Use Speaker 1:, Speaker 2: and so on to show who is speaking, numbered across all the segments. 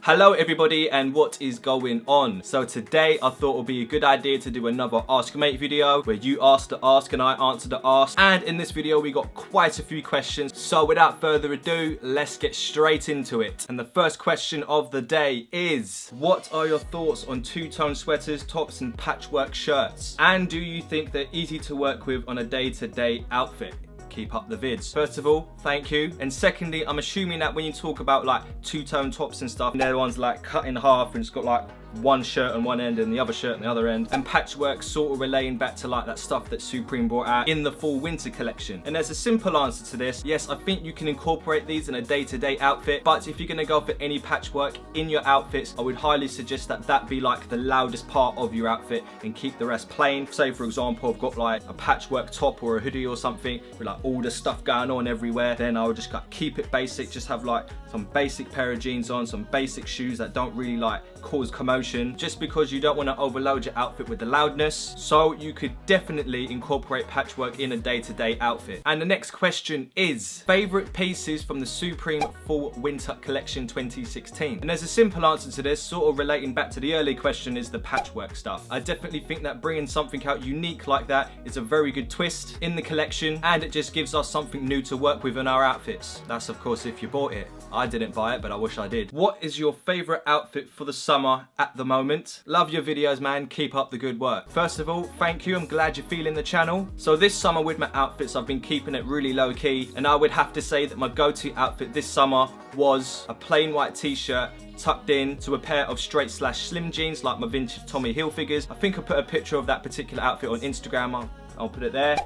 Speaker 1: Hello everybody, and what is going on? So today I thought it would be a good idea to do another Ask Mate video where you ask the ask and I answer the ask. And in this video we got quite a few questions, so without further ado, let's get straight into it. And the first question of the day is, what are your thoughts on two-tone sweaters, tops and patchwork shirts? And do you think they're easy to work with on a day-to-day outfit? Keep up the vids. First of all, thank you. And secondly, I'm assuming that when you talk about like two-tone tops and stuff, they're the ones like cut in half and it's got like one shirt on one end and the other shirt on the other end. And patchwork sort of relating back to like that stuff that Supreme brought out in the fall winter collection. And there's a simple answer to this. Yes, I think you can incorporate these in a day-to-day outfit, but if you're gonna go for any patchwork in your outfits, I would highly suggest that that be like the loudest part of your outfit and keep the rest plain. Say for example, I've got like a patchwork top or a hoodie or something with like all the stuff going on everywhere, then I would just keep it basic, just have like some basic pair of jeans on, some basic shoes that don't really like cause commotion, just because you don't want to overload your outfit with the loudness. So you could definitely incorporate patchwork in a day-to-day outfit. And the next question is, favorite pieces from the Supreme Fall Winter Collection 2016? And there's a simple answer to this, sort of relating back to the earlier question, is the patchwork stuff. I definitely think that bringing something out unique like that is a very good twist in the collection, and it just gives us something new to work with in our outfits. That's of course if you bought it. I didn't buy it, but I wish I did. What is your favorite outfit for the summer at the moment? Love your videos, man. Keep up the good work. First of all, thank you. I'm glad you're feeling the channel. So this summer with my outfits, I've been keeping it really low key, and I would have to say that my go-to outfit this summer was a plain white t-shirt tucked in to a pair of straight/slim jeans like my vintage Tommy Hilfigers. I think I put a picture of that particular outfit on Instagram. I'll put it there.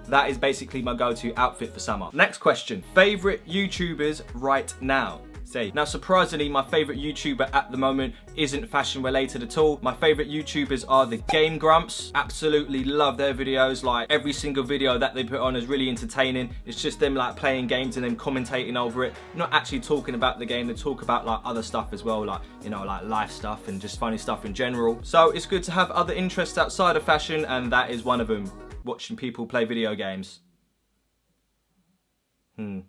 Speaker 1: That is basically my go-to outfit for summer. Next question, favorite YouTubers right now? Now surprisingly, my favorite YouTuber at the moment isn't fashion related at all. My favorite YouTubers are the Game Grumps. Absolutely love their videos. Like every single video that they put on is really entertaining. It's just them like playing games and then commentating over it. Not actually talking about the game, they talk about like other stuff as well, like, you know, like life stuff and just funny stuff in general. So it's good to have other interests outside of fashion, and that is one of them. Watching people play video games.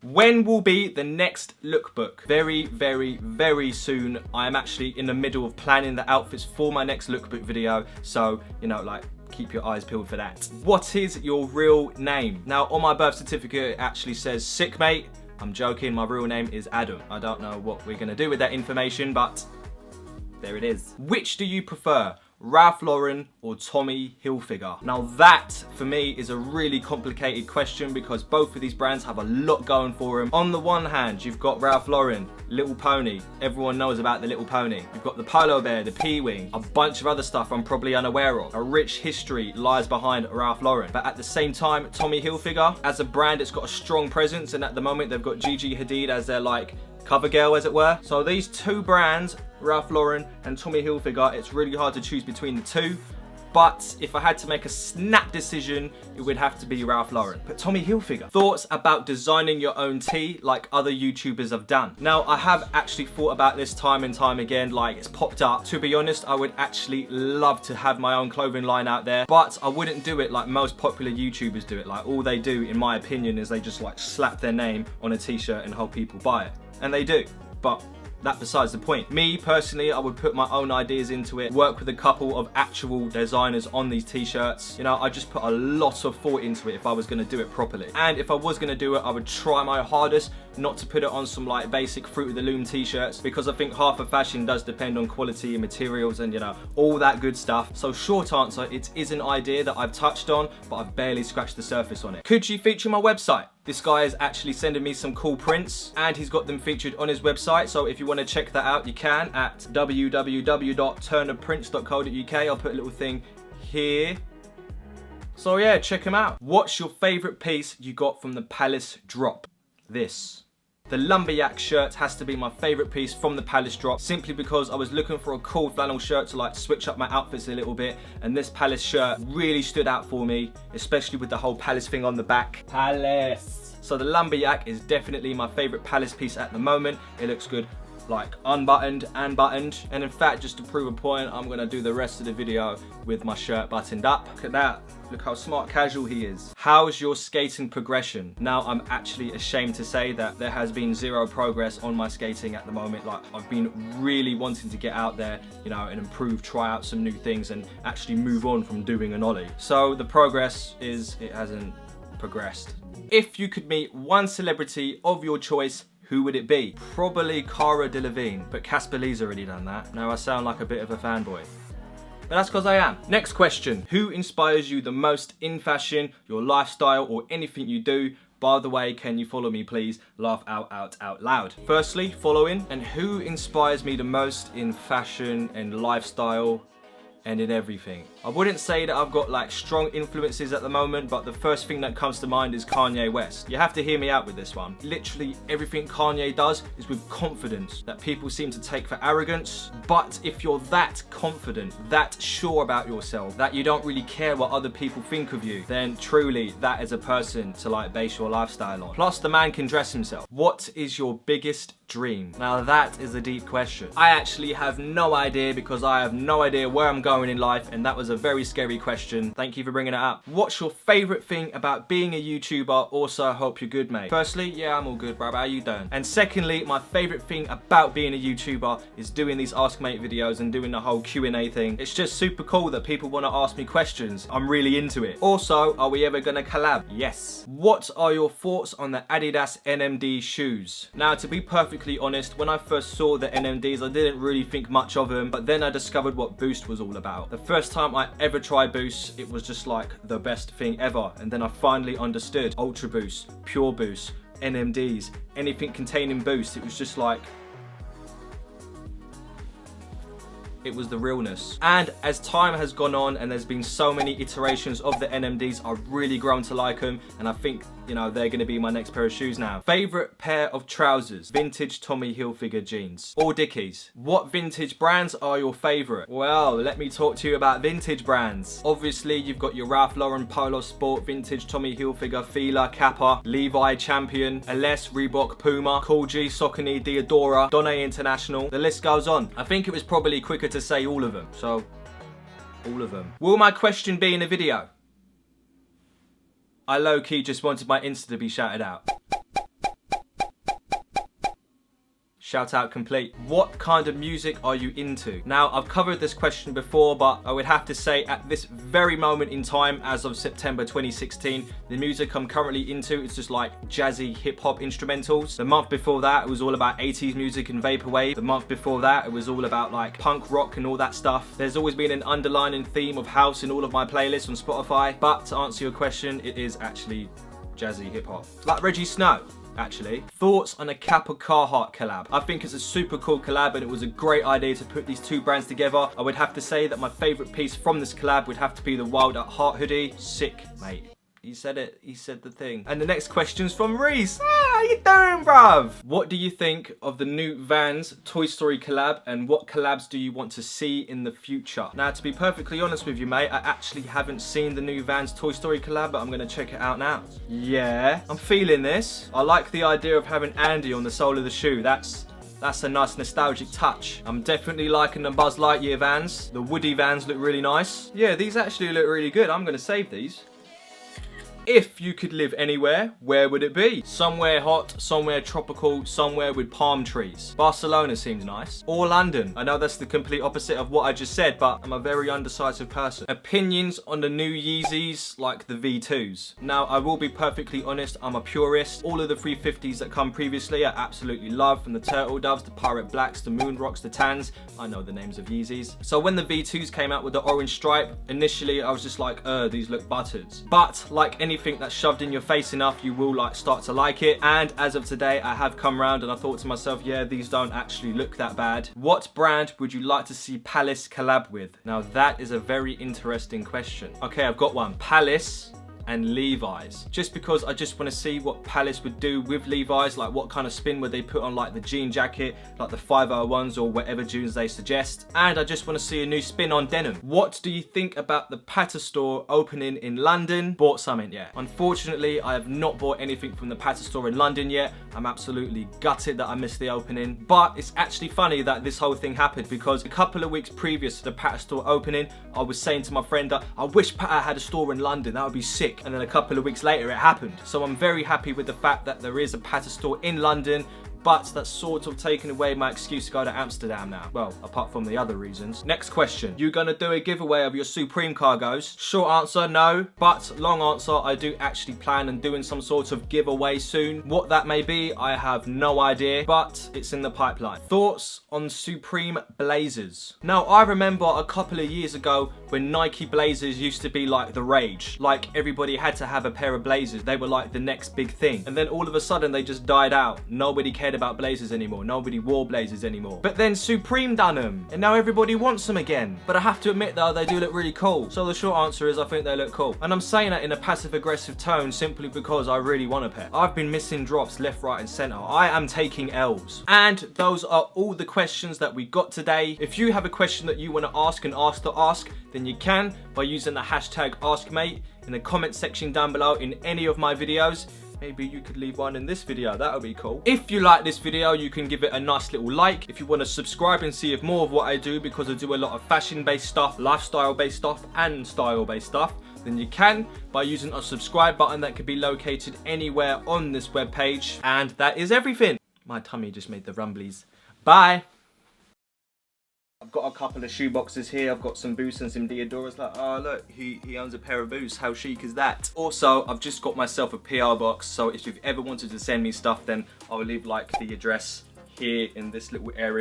Speaker 1: When will be the next lookbook? Very, very, very soon. I am actually in the middle of planning the outfits for my next lookbook video. So, you know, like, keep your eyes peeled for that. What is your real name? Now, on my birth certificate, it actually says Sick Mate. I'm joking, my real name is Adam. I don't know what we're gonna do with that information, but there it is. Which do you prefer? Ralph Lauren or Tommy Hilfiger? Now that, for me, is a really complicated question because both of these brands have a lot going for them. On the one hand, you've got Ralph Lauren, Little Pony. Everyone knows about the Little Pony. You've got the Polo Bear, the P-Wing, a bunch of other stuff I'm probably unaware of. A rich history lies behind Ralph Lauren. But at the same time, Tommy Hilfiger, as a brand, it's got a strong presence, and at the moment they've got Gigi Hadid as their like cover girl, as it were. So these two brands, Ralph Lauren and Tommy Hilfiger, it's really hard to choose between the two. But if I had to make a snap decision, it would have to be Ralph Lauren. But Tommy Hilfiger. Thoughts about designing your own tee like other YouTubers have done? Now, I have actually thought about this time and time again, like it's popped up. To be honest, I would actually love to have my own clothing line out there, but I wouldn't do it like most popular YouTubers do it. Like all they do, in my opinion, is they just like slap their name on a t-shirt and hope people buy it. And they do, but that besides the point. Me personally, I would put my own ideas into it, work with a couple of actual designers on these t-shirts. You know, I just put a lot of thought into it if I was gonna do it properly. And if I was gonna do it, I would try my hardest not to put it on some like basic Fruit of the Loom t-shirts, because I think half of fashion does depend on quality and materials and, you know, all that good stuff. So short answer, it is an idea that I've touched on, but I've barely scratched the surface on it. Could you feature my website? This guy is actually sending me some cool prints and he's got them featured on his website. So if you want to check that out, you can at www.turnerprints.co.uk. I'll put a little thing here. So yeah, check him out. What's your favorite piece you got from the Palace drop? This. The lumberjack shirt has to be my favorite piece from the Palace drop, simply because I was looking for a cool flannel shirt to like switch up my outfits a little bit, and this Palace shirt really stood out for me, especially with the whole Palace thing on the back. Palace! So the lumberjack is definitely my favorite Palace piece at the moment. It looks good like unbuttoned and buttoned. And in fact, just to prove a point, I'm gonna do the rest of the video with my shirt buttoned up. Look at that. Look how smart casual he is. How's your skating progression? Now, I'm actually ashamed to say that there has been zero progress on my skating at the moment. Like, I've been really wanting to get out there, you know, and improve, try out some new things and actually move on from doing an ollie. So the progress is, it hasn't progressed. If you could meet one celebrity of your choice, who would it be? Probably Cara Delevingne, but Casper Lee's already done that. Now I sound like a bit of a fanboy. But that's because I am. Next question. Who inspires you the most in fashion, your lifestyle, or anything you do? By the way, can you follow me, please? Laugh out loud. Firstly, following. And who inspires me the most in fashion and lifestyle and in everything? I wouldn't say that I've got like strong influences at the moment, but the first thing that comes to mind is Kanye West. You have to hear me out with this one. Literally everything Kanye does is with confidence that people seem to take for arrogance. But if you're that confident, that sure about yourself, that you don't really care what other people think of you, then truly that is a person to like base your lifestyle on. Plus the man can dress himself. What is your biggest dream? Now that is a deep question. I actually have no idea, because I have no idea where I'm going in life, and that was a very scary question. Thank you for bringing it up. What's your favorite thing about being a YouTuber? Also, I hope you're good, mate. Firstly, yeah, I'm all good, bro. How you doing? And secondly, my favorite thing about being a YouTuber is doing these askm8 videos and doing the whole Q&A thing. It's just super cool that people want to ask me questions. I'm really into it. Also, are we ever gonna collab? Yes. What are your thoughts on the Adidas NMD shoes? Now, to be perfectly honest, when I first saw the NMDs, I didn't really think much of them, but then I discovered what Boost was all about. The first time I ever tried Boost, it was just like the best thing ever. And then I finally understood Ultra Boost, Pure Boost, NMDs, anything containing Boost. It was just like, it was the realness. And as time has gone on and there's been so many iterations of the NMDs, I've really grown to like them, and I think, you know, they're gonna be my next pair of shoes now. Favorite pair of trousers? Vintage Tommy Hilfiger jeans or Dickies? What vintage brands are your favorite? Well, let me talk to you about vintage brands. Obviously, you've got your Ralph Lauren Polo Sport, Vintage Tommy Hilfiger, Fila, Kappa, Levi Champion, Ales, Reebok, Puma, Cool G, Saucony, Diadora, Donne International. The list goes on. I think it was probably quicker to say all of them, so all of them. Will my question be in a video? I low-key just wanted my Insta to be shouted out. Shout out complete. What kind of music are you into? Now, I've covered this question before, but I would have to say at this very moment in time, as of September 2016, the music I'm currently into is just like jazzy hip-hop instrumentals. The month before that, it was all about 80s music and vaporwave. The month before that, it was all about like punk rock and all that stuff. There's always been an underlying theme of house in all of my playlists on Spotify, but to answer your question, it is actually jazzy hip-hop. Like Reggie Snow. Actually. Thoughts on a Capo Carhartt collab? I think it's a super cool collab, and it was a great idea to put these two brands together. I would have to say that my favorite piece from this collab would have to be the Wild at Heart hoodie. Sick, mate. He said it. He said the thing. And the next question's from Reese. How you doing, bruv? What do you think of the new Vans Toy Story collab, and what collabs do you want to see in the future? Now, to be perfectly honest with you, mate, I actually haven't seen the new Vans Toy Story collab, but I'm going to check it out now. Yeah, I'm feeling this. I like the idea of having Andy on the sole of the shoe. That's a nice nostalgic touch. I'm definitely liking the Buzz Lightyear Vans. The Woody Vans look really nice. Yeah, these actually look really good. I'm going to save these. If you could live anywhere, where would it be? Somewhere hot, somewhere tropical, somewhere with palm trees. Barcelona seems nice. Or London. I know that's the complete opposite of what I just said, but I'm a very undecisive person. Opinions on the new Yeezys, like the V2s. Now, I will be perfectly honest, I'm a purist. All of the 350s that come previously I absolutely love, from the Turtle Doves, the Pirate Blacks, the Moon Rocks, the Tans. I know the names of Yeezys. So when the V2s came out with the orange stripe, initially I was just like, these look buttered. But like anything that's shoved in your face enough, you will like start to like it. And as of today, I have come round and I thought to myself, yeah, these don't actually look that bad. What brand would you like to see Palace collab with? Now that is a very interesting question. Okay, I've got one. Palace and Levi's, just because I just want to see what Palace would do with Levi's, like what kind of spin would they put on like the jean jacket, like the 501s or whatever jeans they suggest, and I just want to see a new spin on denim. What do you think about the Patta store opening in London? Bought something yet? Unfortunately, I have not bought anything from the Patta store in London yet. I'm absolutely gutted that I missed the opening, but it's actually funny that this whole thing happened because a couple of weeks previous to the Patta store opening, I was saying to my friend that I wish Patta had a store in London, that would be sick. And then a couple of weeks later it happened. So I'm very happy with the fact that there is a Patta store in London, but that's sort of taken away my excuse to go to Amsterdam now. Well, apart from the other reasons. Next question. You gonna do a giveaway of your Supreme cargos? Short answer, no. But long answer, I do actually plan on doing some sort of giveaway soon. What that may be, I have no idea, but it's in the pipeline. Thoughts on Supreme blazers? Now, I remember a couple of years ago when Nike blazers used to be like the rage. Like everybody had to have a pair of blazers. They were like the next big thing. And then all of a sudden they just died out. Nobody cared about blazers anymore. Nobody wore blazers anymore. But then Supreme done them, and now everybody wants them again. But I have to admit though, they do look really cool. So the short answer is I think they look cool. And I'm saying that in a passive aggressive tone simply because I really want a pair. I've been missing drops left, right and center. I am taking L's. And those are all the questions that we got today. If you have a question that you want to ask and ask to ask, then you can by using the hashtag askmate in the comment section down below in any of my videos. Maybe you could leave one in this video, that would be cool. If you like this video, you can give it a nice little like. If you want to subscribe and see more of what I do, because I do a lot of fashion-based stuff, lifestyle-based stuff, and style-based stuff, then you can by using a subscribe button that could be located anywhere on this webpage. And that is everything. My tummy just made the rumblies. Bye. I've got a couple of shoe boxes here. I've got some boots and some Diodoras. Like, oh look, he owns a pair of boots. How chic is that? Also, I've just got myself a PR box. So if you've ever wanted to send me stuff, then I'll leave like the address here in this little area.